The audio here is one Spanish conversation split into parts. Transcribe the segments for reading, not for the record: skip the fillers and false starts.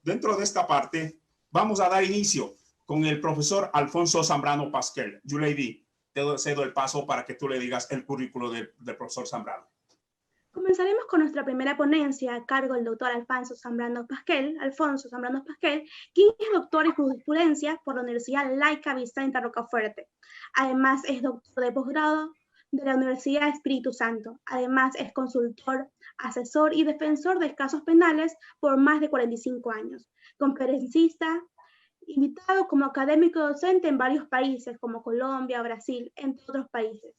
dentro de esta parte, vamos a dar inicio con el profesor Alfonso Zambrano Pasquel. Yuleidi, te cedo el paso para que tú le digas el currículo del profesor Zambrano. Comenzaremos con nuestra primera ponencia a cargo del doctor Alfonso Zambrano Pasquel, quien es doctor en jurisprudencia por la Universidad Laica Vicenta Rocafuerte. Además, es doctor de posgrado de la Universidad Espíritu Santo. Además, es consultor, asesor y defensor de casos penales por más de 45 años. Conferencista, invitado como académico docente en varios países como Colombia, Brasil, entre otros países.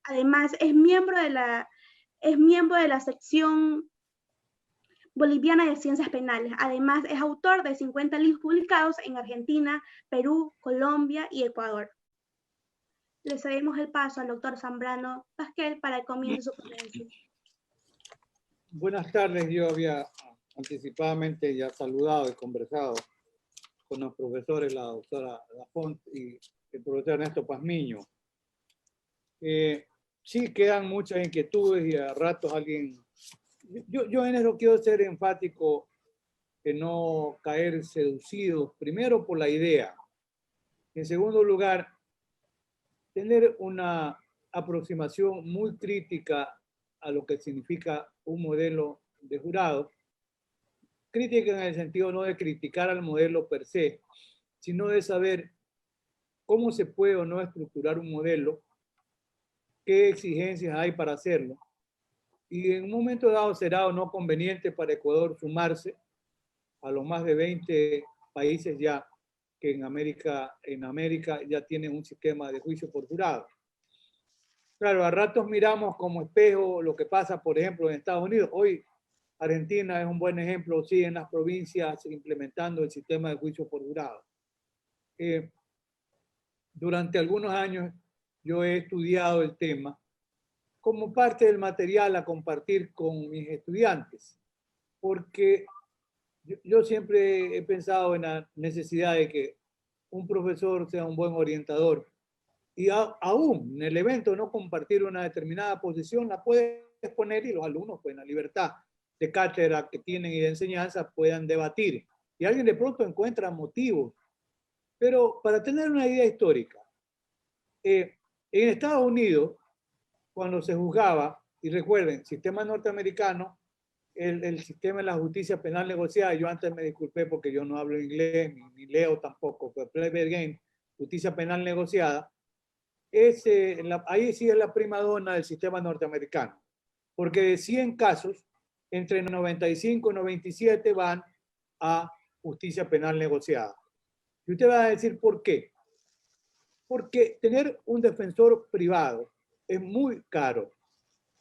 Además, es miembro de la sección boliviana de ciencias penales. Además, es autor de 50 libros publicados en Argentina, Perú, Colombia y Ecuador. Le cedemos el paso al doctor Zambrano Pasquel para que comience su ponencia. Buenas tardes. Yo había anticipadamente ya saludado y conversado con los profesores, la doctora Lafont y el profesor Ernesto Pazmiño. Sí quedan muchas inquietudes y a ratos alguien... Yo en eso quiero ser enfático en no caer seducidos, primero por la idea. En segundo lugar, tener una aproximación muy crítica a lo que significa un modelo de jurado. Crítica en el sentido no de criticar al modelo per se, sino de saber cómo se puede o no estructurar un modelo, qué exigencias hay para hacerlo, y en un momento dado será o no conveniente para Ecuador sumarse a los más de 20 países ya que en América ya tienen un sistema de juicio por jurado. Claro, a ratos miramos como espejo lo que pasa, por ejemplo, en Estados Unidos. Hoy Argentina es un buen ejemplo, sí, en las provincias implementando el sistema de juicio por jurado. Durante algunos años yo he estudiado el tema como parte del material a compartir con mis estudiantes, porque yo siempre he pensado en la necesidad de que un profesor sea un buen orientador y aún en el evento no compartir una determinada posición la puedes exponer y los alumnos pues en la libertad de cátedra que tienen y de enseñanza puedan debatir y alguien de pronto encuentra motivos. Pero para tener una idea histórica, en Estados Unidos, cuando se juzgaba, y recuerden, sistema norteamericano, el sistema de la justicia penal negociada, yo antes me disculpé porque yo no hablo inglés, ni leo tampoco, pero play game, justicia penal negociada, ahí sí es la primadona del sistema norteamericano, porque de 100 casos, entre 95 y 97 van a justicia penal negociada. Y usted va a decir, ¿por qué? Porque tener un defensor privado es muy caro.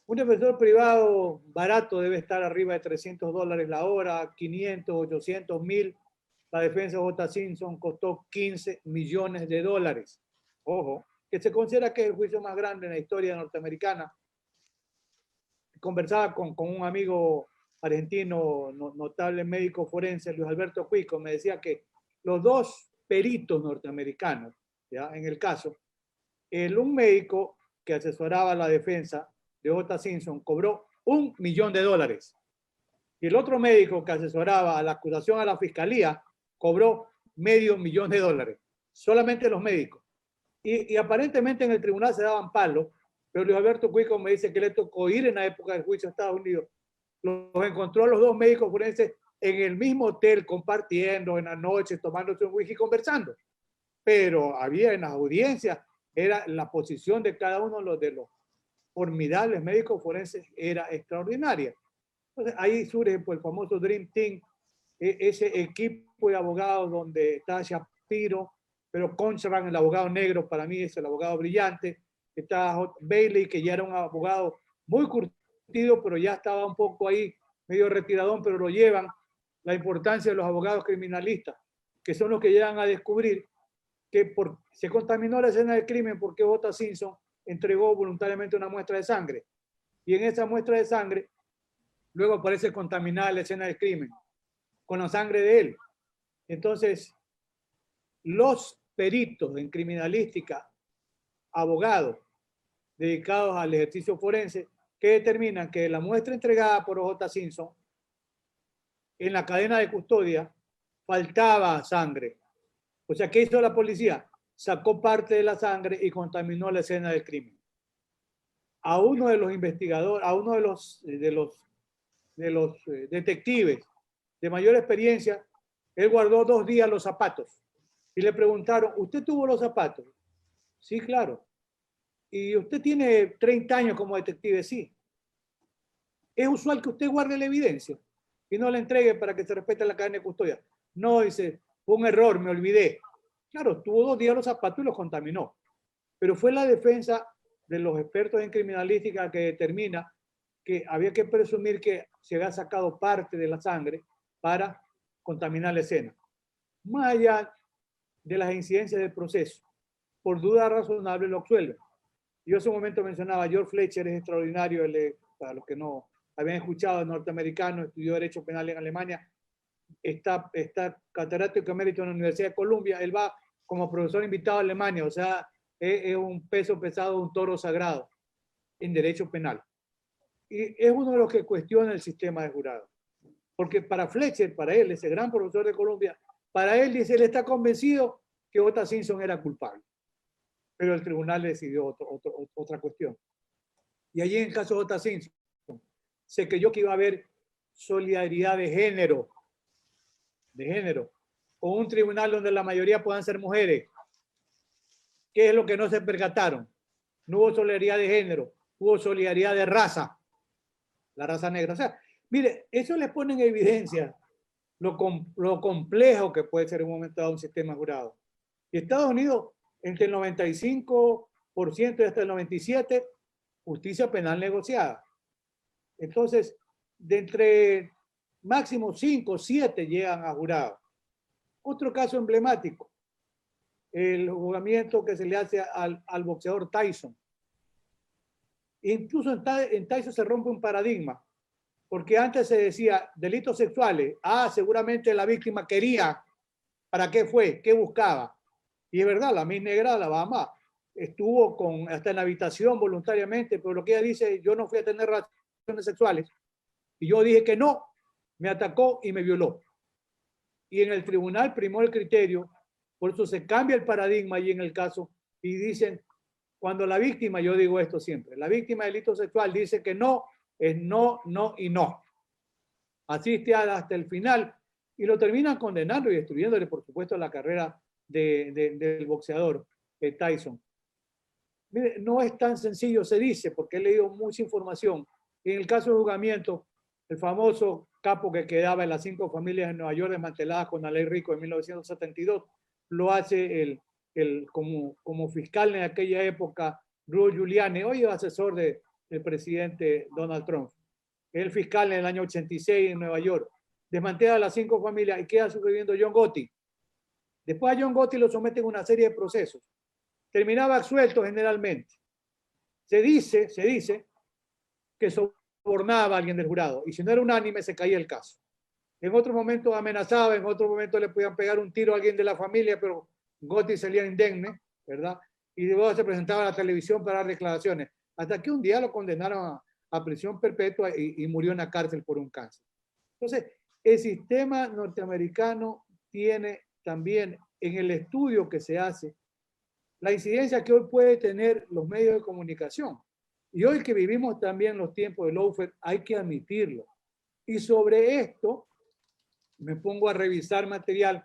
Un defensor privado barato debe estar arriba de $300 la hora, 500, 800, 1000. La defensa de J. Simpson costó $15 millones. Ojo, que se considera que es el juicio más grande en la historia norteamericana. Conversaba con un amigo argentino, notable médico forense, Luis Alberto Cuico, me decía que los dos peritos norteamericanos, ¿ya? En el caso, un médico que asesoraba la defensa de J. Simpson cobró $1 millón y el otro médico que asesoraba a la acusación a la fiscalía cobró $500,000, solamente los médicos. Y aparentemente en el tribunal se daban palos, pero Luis Alberto Cuico me dice que le tocó ir en la época del juicio a Estados Unidos. Los encontró a los dos médicos forenses en el mismo hotel, compartiendo en las noches, tomándose un whisky, conversando. Pero había en las audiencias, era la posición de cada uno de los formidables médicos forenses era extraordinaria. Entonces ahí surge pues, el famoso Dream Team, ese equipo de abogados donde está Shapiro, pero Conchran, el abogado negro, para mí es el abogado brillante. Está Bailey, que ya era un abogado muy curtido, pero ya estaba un poco ahí, medio retiradón, pero lo llevan. La importancia de los abogados criminalistas, que son los que llegan a descubrir que se contaminó la escena del crimen porque J. Simpson entregó voluntariamente una muestra de sangre. Y en esa muestra de sangre, luego aparece contaminada la escena del crimen, con la sangre de él. Entonces, los peritos en criminalística, abogados dedicados al ejercicio forense, que determinan que la muestra entregada por J. Simpson en la cadena de custodia faltaba sangre. O sea, ¿qué hizo la policía? Sacó parte de la sangre y contaminó la escena del crimen. A uno de los investigadores, a uno de los detectives de mayor experiencia, él guardó 2 días los zapatos y le preguntaron, ¿usted tuvo los zapatos? Sí, claro. ¿Y usted tiene 30 años como detective? Sí. ¿Es usual que usted guarde la evidencia y no la entregue para que se respete la cadena de custodia? No, dice, fue un error, me olvidé. Claro, tuvo 2 días los zapatos y los contaminó. Pero fue la defensa de los expertos en criminalística que determina que había que presumir que se había sacado parte de la sangre para contaminar la escena. Más allá de las incidencias del proceso, por duda razonable lo absuelven. Yo en ese momento mencionaba, George Fletcher es extraordinario, para los que no habían escuchado, norteamericano, estudió Derecho Penal en Alemania, está catedrático emérito en la Universidad de Columbia, él va como profesor invitado a Alemania, o sea, es un peso pesado, un toro sagrado en Derecho Penal. Y es uno de los que cuestiona el sistema de jurado. Porque para Fletcher, para él, ese gran profesor de Columbia, para él, dice, él está convencido que O.J. Simpson era culpable. Pero el tribunal decidió otra cuestión. Y allí en el caso de O.J. Simpson, se creyó que iba a haber solidaridad de género, o un tribunal donde la mayoría puedan ser mujeres. ¿Qué es lo que no se percataron? No hubo solidaridad de género, hubo solidaridad de raza, la raza negra. O sea, mire, eso les pone en evidencia lo complejo que puede ser en un momento dado un sistema jurado. Y Estados Unidos, entre el 95% y hasta el 97%, justicia penal negociada. Entonces, de entre máximo 5 o 7 llegan a jurado. Otro caso emblemático, el juzgamiento que se le hace al boxeador Tyson. Incluso en Tyson se rompe un paradigma, porque antes se decía delitos sexuales, seguramente la víctima quería, ¿para qué fue? ¿Qué buscaba? Y es verdad, la Miss Negra, la Bahama, estuvo hasta en la habitación voluntariamente, pero lo que ella dice, yo no fui a tener relaciones sexuales, y yo dije que no, me atacó y me violó. Y en el tribunal primó el criterio, por eso se cambia el paradigma ahí en el caso, y dicen, cuando la víctima, yo digo esto siempre, la víctima de delito sexual dice que no, es no, no y no. Asiste hasta el final y lo terminan condenando y destruyéndole, por supuesto, la carrera del boxeador Tyson. Mire, no es tan sencillo, se dice, porque he leído mucha información. En el caso de juzgamiento, el famoso capo que quedaba en las 5 familias de Nueva York desmanteladas con la ley Rico en 1972, lo hace como fiscal en aquella época, Rudy Giuliani, hoy es asesor del presidente Donald Trump. El fiscal en el año 86 en Nueva York. Desmantela las 5 familias y queda sobreviviendo John Gotti. Después a John Gotti lo someten a una serie de procesos. Terminaba absuelto generalmente. Se dice que sobornaba a alguien del jurado y si no era unánime se caía el caso. En otro momento amenazaba, en otro momento le podían pegar un tiro a alguien de la familia, pero Gotti salía indemne, ¿verdad? Y luego se presentaba a la televisión para dar declaraciones. Hasta que un día lo condenaron a prisión perpetua y murió en la cárcel por un cáncer. Entonces, el sistema norteamericano tiene también en el estudio que se hace la incidencia que hoy puede tener los medios de comunicación. Y hoy que vivimos también los tiempos del lawfare, hay que admitirlo. Y sobre esto me pongo a revisar material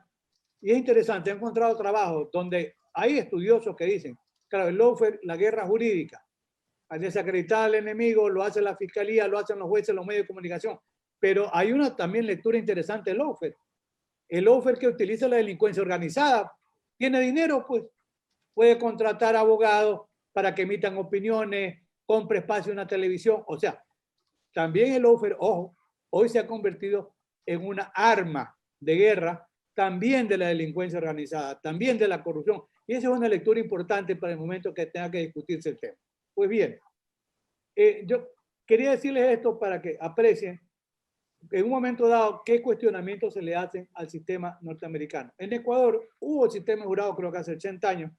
y es interesante, he encontrado trabajos donde hay estudiosos que dicen, claro, el lawfare, la guerra jurídica, al desacreditar al enemigo, lo hace la fiscalía, lo hacen los jueces, los medios de comunicación. Pero hay una también lectura interesante del lawfare. El lawfare que utiliza la delincuencia organizada, tiene dinero, pues puede contratar abogados para que emitan opiniones, compre espacio en la televisión. O sea, también el lawfare, ojo, hoy se ha convertido en una arma de guerra también de la delincuencia organizada, también de la corrupción. Y esa es una lectura importante para el momento que tenga que discutirse el tema. Pues bien, yo quería decirles esto para que aprecien en un momento dado qué cuestionamientos se le hacen al sistema norteamericano. En Ecuador hubo el sistema jurado creo que hace 80 años.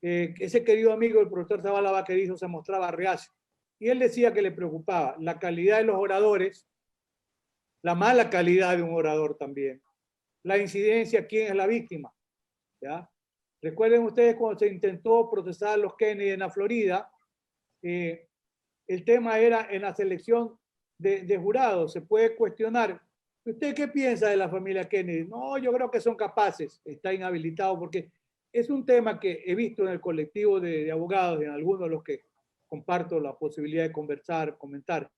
Ese querido amigo, el profesor Zavala Vaquerizo, se mostraba reacio. Y él decía que le preocupaba la calidad de los oradores, la mala calidad de un orador también, la incidencia, quién es la víctima. ¿Ya? Recuerden ustedes cuando se intentó procesar a los Kennedy en la Florida, el tema era en la selección de jurados. Se puede cuestionar, ¿usted qué piensa de la familia Kennedy? No, yo creo que son capaces, está inhabilitado, porque es un tema que he visto en el colectivo de abogados, en algunos de los que comparto la posibilidad de conversar, comentar,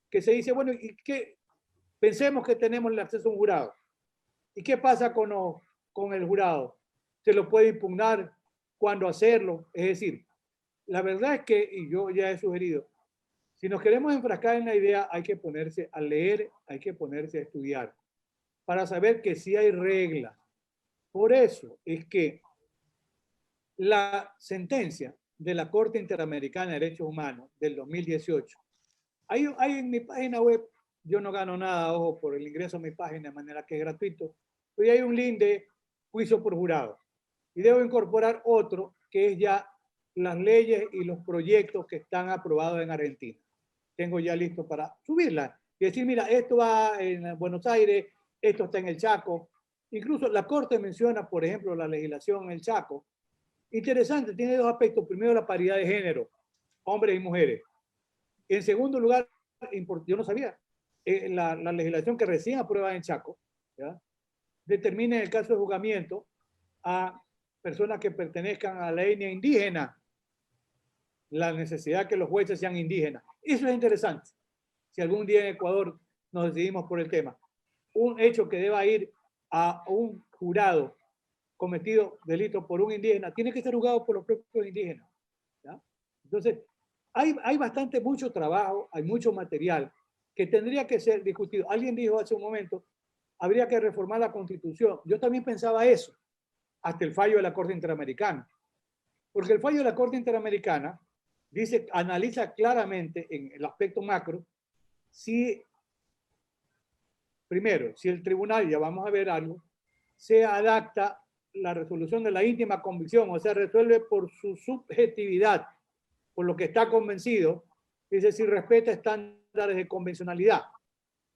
que se dice, bueno, ¿y qué? Pensemos que tenemos el acceso a un jurado. ¿Y qué pasa con el jurado? ¿Se lo puede impugnar? ¿Cuándo hacerlo? Es decir, la verdad es que, y yo ya he sugerido, si nos queremos enfrascar en la idea, hay que ponerse a leer, hay que ponerse a estudiar, para saber que sí hay reglas. Por eso es que la sentencia de la Corte Interamericana de Derechos Humanos del 2018, hay en mi página web, yo no gano nada, ojo, por el ingreso a mi página, de manera que es gratuito, pero hay un link de juicio por jurado. Y debo incorporar otro, que es ya las leyes y los proyectos que están aprobados en Argentina. Tengo ya listo para subirla y decir, mira, esto va en Buenos Aires, esto está en el Chaco. Incluso la Corte menciona, por ejemplo, la legislación en el Chaco. Interesante, tiene dos aspectos. Primero, la paridad de género, hombres y mujeres. En segundo lugar, yo no sabía, la legislación que recién aprueba en Chaco, ¿ya? Determina en el caso de juzgamiento a personas que pertenezcan a la etnia indígena la necesidad que los jueces sean indígenas. Eso es interesante. Si algún día en Ecuador nos decidimos por el tema, un hecho que deba ir a un jurado cometido delito por un indígena tiene que ser juzgado por los propios indígenas, ¿ya? Entonces, hay bastante, mucho trabajo, hay mucho material que tendría que ser discutido. Alguien dijo hace un momento, habría que reformar la Constitución. Yo también pensaba eso, hasta el fallo de la Corte Interamericana. Porque el fallo de la Corte Interamericana dice, analiza claramente en el aspecto macro, si, primero, si el tribunal, ya vamos a ver algo, se adapta la resolución de la íntima convicción, o sea, resuelve por su subjetividad, por lo que está convencido, dice si respeta estándares de convencionalidad.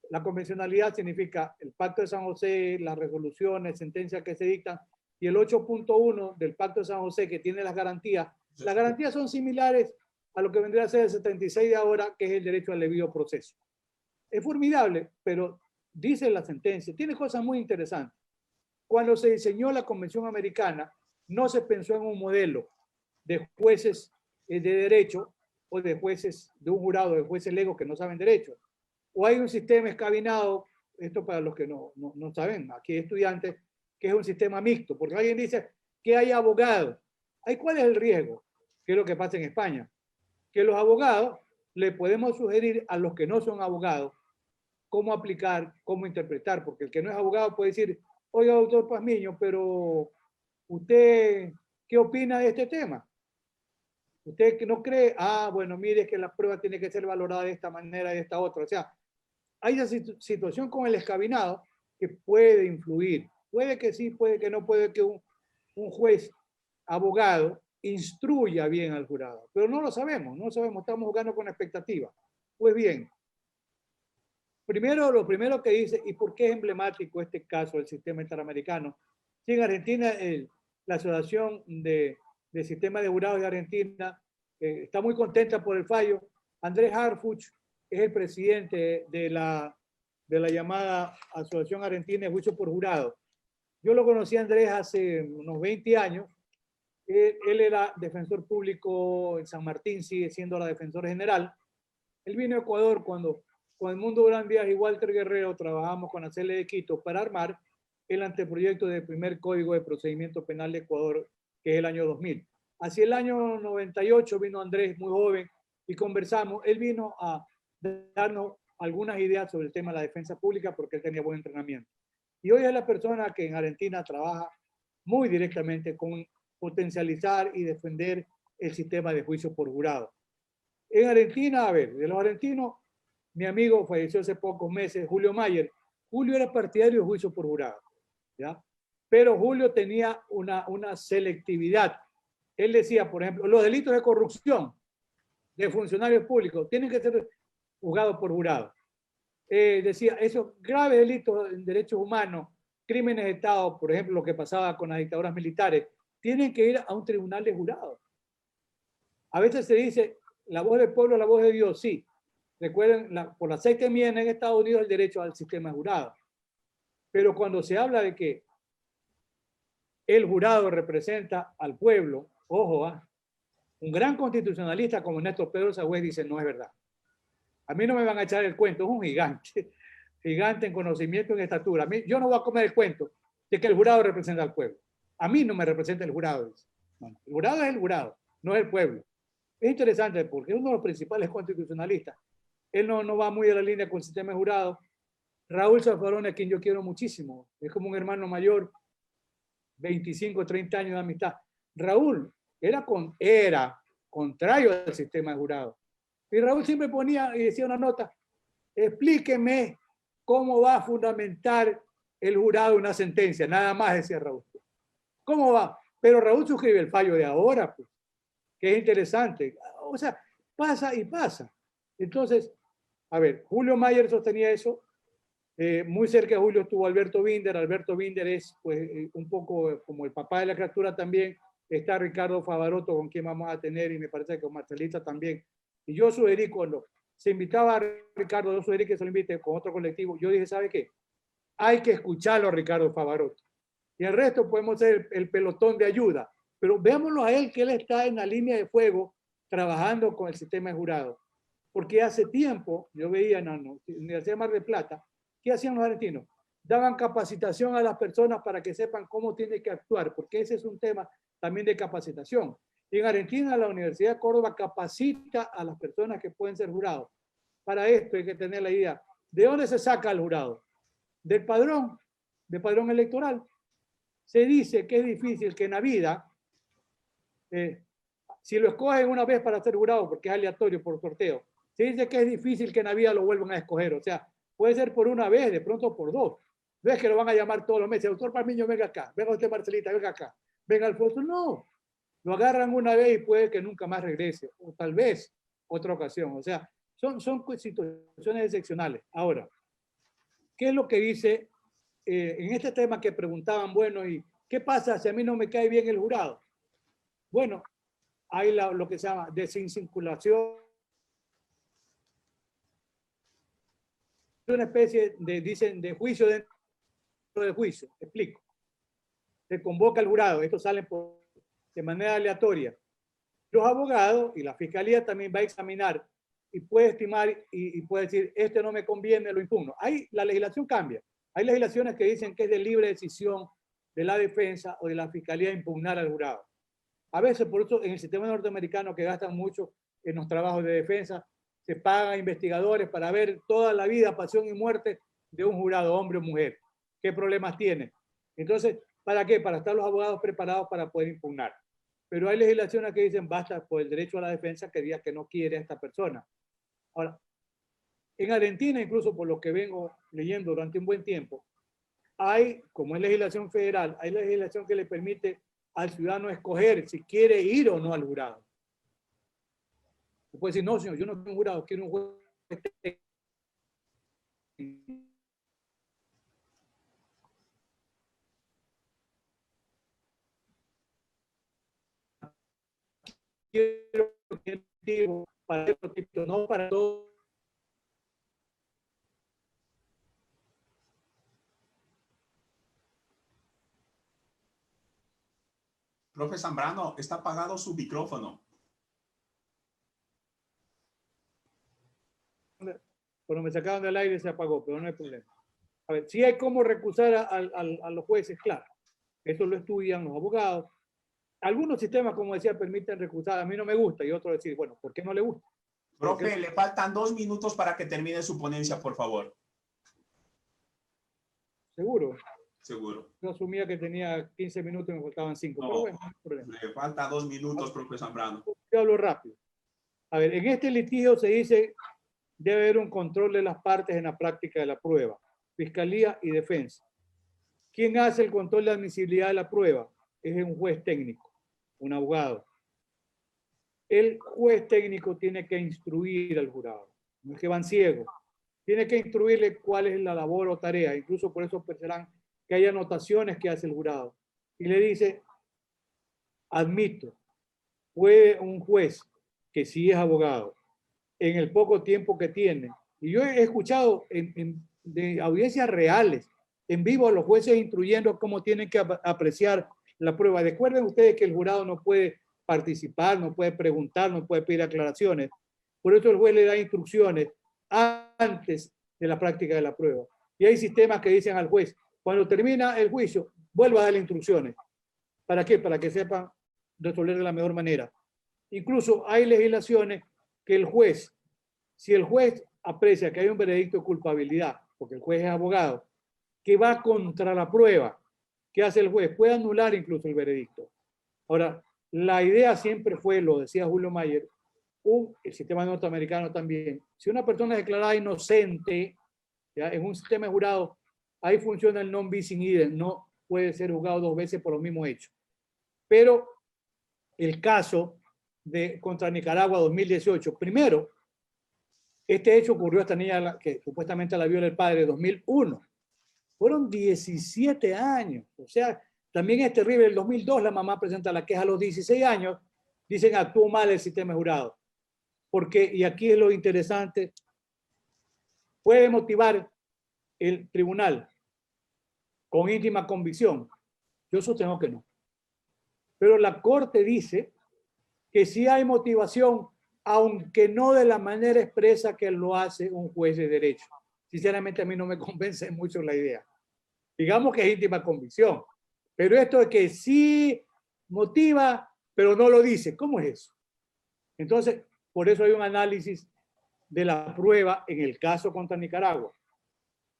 La convencionalidad significa el Pacto de San José, las resoluciones, sentencias que se dictan, y el 8.1 del Pacto de San José, que tiene las garantías. Las garantías son similares a lo que vendría a ser el 76 de ahora, que es el derecho al debido proceso. Es formidable, pero dice la sentencia, tiene cosas muy interesantes. Cuando se diseñó la Convención Americana, no se pensó en un modelo de jueces de derecho o de jueces de un jurado, de jueces legos que no saben derecho. O hay un sistema escabinado, esto para los que no saben, aquí hay estudiantes, que es un sistema mixto, porque alguien dice que hay abogados. ¿Cuál es el riesgo? ¿Qué es lo que pasa en España? Que los abogados le podemos sugerir a los que no son abogados cómo aplicar, cómo interpretar, porque el que no es abogado puede decir, oiga, doctor Pazmiño, pero ¿usted qué opina de este tema? ¿Usted que no cree? Ah, bueno, mire que la prueba tiene que ser valorada de esta manera y de esta otra. O sea, hay una situación con el escabinado que puede influir. Puede que sí, puede que no, puede que un juez abogado instruya bien al jurado, pero no lo sabemos, estamos jugando con expectativa. Pues bien, lo primero que dice, ¿y por qué es emblemático este caso del sistema interamericano? Sí, en Argentina, la Asociación de Sistema de Jurados de Argentina está muy contenta por el fallo. Andrés Harfuch es el presidente de la llamada Asociación Argentina de Juicio por Jurado. Yo lo conocí a Andrés hace unos 20 años. Él era defensor público en San Martín, sigue siendo la defensora general. Él vino a Ecuador cuando con el Mundo Gran Viaje y Walter Guerrero trabajamos con la CL de Quito para armar el anteproyecto del primer Código de Procedimiento Penal de Ecuador, que es el año 2000. Hacia el año 98 vino Andrés, muy joven, y conversamos. Él vino a darnos algunas ideas sobre el tema de la defensa pública porque él tenía buen entrenamiento. Y hoy es la persona que en Argentina trabaja muy directamente con potencializar y defender el sistema de juicio por jurado. En Argentina, a ver, de los argentinos, mi amigo falleció hace pocos meses, Julio Mayer. Julio era partidario de juicio por jurado, ¿ya? Pero Julio tenía una selectividad. Él decía, por ejemplo, los delitos de corrupción de funcionarios públicos tienen que ser juzgados por jurado. Decía, esos graves delitos en derechos humanos crímenes de Estado, por ejemplo, lo que pasaba con las dictaduras militares, tienen que ir a un tribunal de jurado. A veces se dice, la voz del pueblo, la voz de Dios, sí. Recuerden, por la sexta enmienda en Estados Unidos el derecho al sistema de jurado. Pero cuando se habla de que el jurado representa al pueblo, ojo, un gran constitucionalista como Néstor Pedro Sagüez dice, no es verdad. A mí no me van a echar el cuento, es un gigante, gigante en conocimiento, en estatura. Yo no voy a comer el cuento de que el jurado representa al pueblo. A mí no me representa el jurado. No, el jurado es el jurado, no es el pueblo. Es interesante porque es uno de los principales constitucionalistas. Él no va muy a la línea con el sistema de jurado. Raúl Zaffaroni, a quien yo quiero muchísimo, es como un hermano mayor, 25, 30 años de amistad. Raúl era contrario al sistema de jurado. Y Raúl siempre ponía y decía una nota, explíqueme cómo va a fundamentar el jurado una sentencia. Nada más decía Raúl. ¿Cómo va? Pero Raúl suscribe el fallo de ahora, pues, que es interesante. O sea, pasa y pasa. Entonces, a ver, Julio Mayer sostenía eso. Muy cerca de Julio estuvo Alberto Binder. Alberto Binder es pues, un poco como el papá de la criatura también. Está Ricardo Favarotto, con quien vamos a tener, y me parece que con Marcelita también. Y yo sugerí, cuando se invitaba a Ricardo, yo sugerí que se lo invite con otro colectivo. Yo dije, ¿sabe qué? Hay que escucharlo a Ricardo Favarotto. Y el resto podemos ser el pelotón de ayuda. Pero veámoslo a él, que él está en la línea de fuego trabajando con el sistema de jurado. Porque hace tiempo, yo veía en la Universidad de Mar del Plata, ¿qué hacían los argentinos? Daban capacitación a las personas para que sepan cómo tienen que actuar, porque ese es un tema también de capacitación. Y en Argentina, la Universidad de Córdoba capacita a las personas que pueden ser jurados. Para esto hay que tener la idea, ¿de dónde se saca el jurado? Del padrón electoral. Se dice que es difícil que en la vida, si lo escogen una vez para ser jurado, porque es aleatorio por sorteo, se dice que es difícil que en la vida lo vuelvan a escoger. O sea, puede ser por una vez, de pronto por dos. No es que lo van a llamar todos los meses. Doctor Palmiño, venga acá. Venga usted, Marcelita, venga acá. Venga Alfonso. No. Lo agarran una vez y puede que nunca más regrese. O tal vez otra ocasión. O sea, son situaciones excepcionales. Ahora, ¿qué es lo que dice en este tema que preguntaban? Bueno, ¿y qué pasa si a mí no me cae bien el jurado? Bueno, hay lo que se llama desinculación. Una especie de juicio dentro de juicio. Explico. Se convoca al jurado. Estos salen de manera aleatoria. Los abogados y la fiscalía también va a examinar y puede estimar y puede decir, este no me conviene, lo impugno. Ahí la legislación cambia. Hay legislaciones que dicen que es de libre decisión de la defensa o de la fiscalía impugnar al jurado. A veces, por eso, en el sistema norteamericano, que gastan mucho en los trabajos de defensa, se pagan investigadores para ver toda la vida, pasión y muerte de un jurado, hombre o mujer. ¿Qué problemas tiene? Entonces, ¿para qué? Para estar los abogados preparados para poder impugnar. Pero hay legislaciones que dicen, basta por el derecho a la defensa que diga que no quiere a esta persona. Ahora, en Argentina, incluso por lo que vengo leyendo durante un buen tiempo, hay, como es legislación federal, hay legislación que le permite al ciudadano escoger si quiere ir o no al jurado. Puede decir, no, señor, yo no quiero un jurado, quiero un juez. Quiero que para no para todo. Profe Zambrano, está apagado su micrófono. Cuando me sacaron del aire se apagó, pero no hay problema. A ver, si hay cómo recusar a los jueces, claro. Eso lo estudian los abogados. Algunos sistemas, como decía, permiten recusar. A mí no me gusta, y otros decir, bueno, ¿por qué no le gusta? Profe, le faltan 2 minutos para que termine su ponencia, por favor. ¿Seguro? Seguro. Yo asumía que tenía 15 minutos y me faltaban 5. No, pero bueno, no hay problema. Le falta 2 minutos, profe Zambrano. Yo hablo rápido. A ver, en este litigio se dice debe haber un control de las partes en la práctica de la prueba, fiscalía y defensa. ¿Quién hace el control de admisibilidad de la prueba? Es un juez técnico, un abogado. El juez técnico tiene que instruir al jurado, no es que van ciegos. Tiene que instruirle cuál es la labor o tarea, incluso por eso serán que hay anotaciones que hace el jurado. Y le dice, admito, puede un juez que sí es abogado, en el poco tiempo que tiene, y yo he escuchado de audiencias reales, en vivo, a los jueces instruyendo cómo tienen que apreciar la prueba. Recuerden ustedes que el jurado no puede participar, no puede preguntar, no puede pedir aclaraciones. Por eso el juez le da instrucciones antes de la práctica de la prueba. Y hay sistemas que dicen al juez, cuando termina el juicio, vuelva a darle instrucciones. ¿Para qué? Para que sepan resolver de la mejor manera. Incluso hay legislaciones que el juez, si el juez aprecia que hay un veredicto de culpabilidad, porque el juez es abogado, que va contra la prueba, ¿qué hace el juez? Puede anular incluso el veredicto. Ahora, la idea siempre fue, lo decía Julio Mayer, el sistema norteamericano también, si una persona es declarada inocente, ¿ya? En un sistema de jurado, ahí funciona el non bis in idem, no puede ser juzgado dos veces por los mismos hechos. Pero el caso contra Nicaragua 2018, primero, este hecho ocurrió a esta niña que supuestamente la viola el padre en 2001. Fueron 17 años. O sea, también es terrible. En el 2002 la mamá presenta la queja a los 16 años. Dicen actuó mal el sistema de jurado. Porque, y aquí es lo interesante, puede motivar el tribunal con íntima convicción. Yo sostengo que no. Pero la Corte dice que sí hay motivación, aunque no de la manera expresa que lo hace un juez de derecho. Sinceramente a mí no me convence mucho la idea. Digamos que es íntima convicción, pero esto de que sí motiva, pero no lo dice, ¿cómo es eso? Entonces, por eso hay un análisis de la prueba en el caso contra Nicaragua.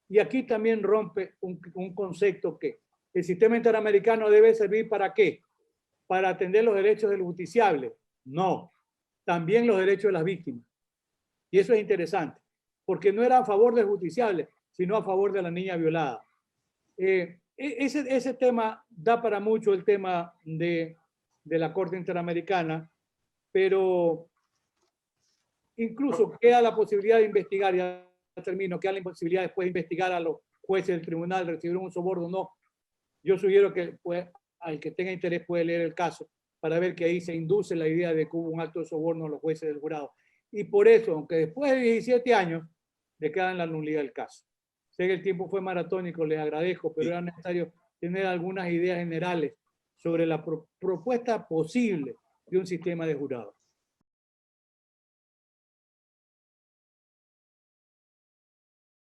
Y aquí también rompe un concepto que el sistema interamericano debe servir ¿para qué? Para atender los derechos del justiciable. No, también los derechos de las víctimas. Y eso es interesante, porque no era a favor del justiciable, sino a favor de la niña violada. Ese tema da para mucho, el tema de la Corte Interamericana, pero incluso queda la posibilidad de investigar, ya termino, queda la posibilidad después de investigar a los jueces del tribunal, recibir un soborno o no. Yo sugiero que al que tenga interés puede leer el caso para ver que ahí se induce la idea de que hubo un acto de soborno a los jueces del jurado. Y por eso, aunque después de 17 años, le quedan la nulidad del caso. Sé que el tiempo fue maratónico, les agradezco, pero era necesario tener algunas ideas generales sobre la propuesta posible de un sistema de jurado.